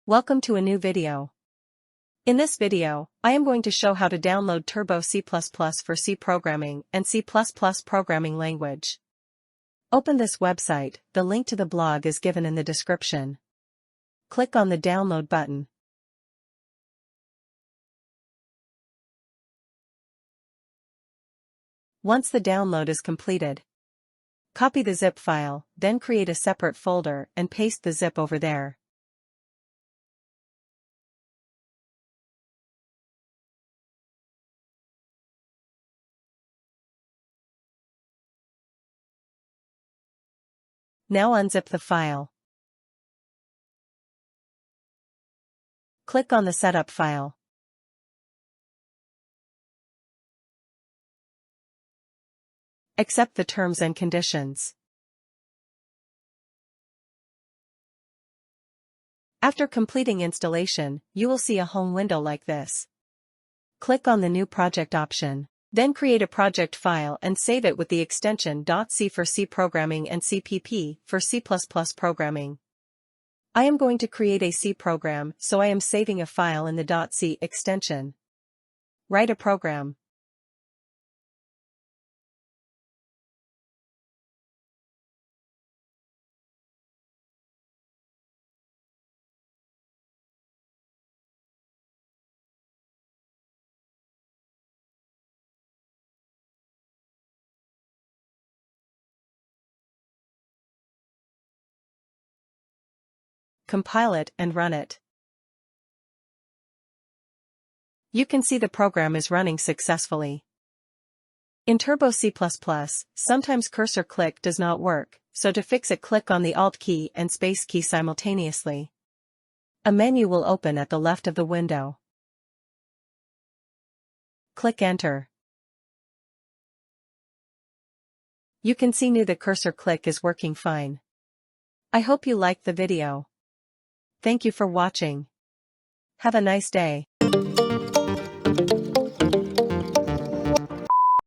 Welcome to a new video. In this video, I am going to show how to download Turbo C++ for C programming and C++ programming language. Open this website, the link to the blog is given in the description. Click on the download button. Once the download is completed, copy the zip file, then create a separate folder and paste the zip over there. Now unzip the file. Click on the setup file. Accept the terms and conditions. After completing installation, you will see a home window like this. Click on the New Project option. Then create a project file and save it with the extension .c for C programming and CPP for C++ programming. I am going to create a C program, so I am saving a file in the .c extension. Write a program. Compile it and run it. You can see the program is running successfully. In Turbo C++, sometimes cursor click does not work, so to fix it click on the Alt key and Space key simultaneously. A menu will open at the left of the window. Click Enter. You can see now the cursor click is working fine. I hope you liked the video. Thank you for watching. Have a nice day.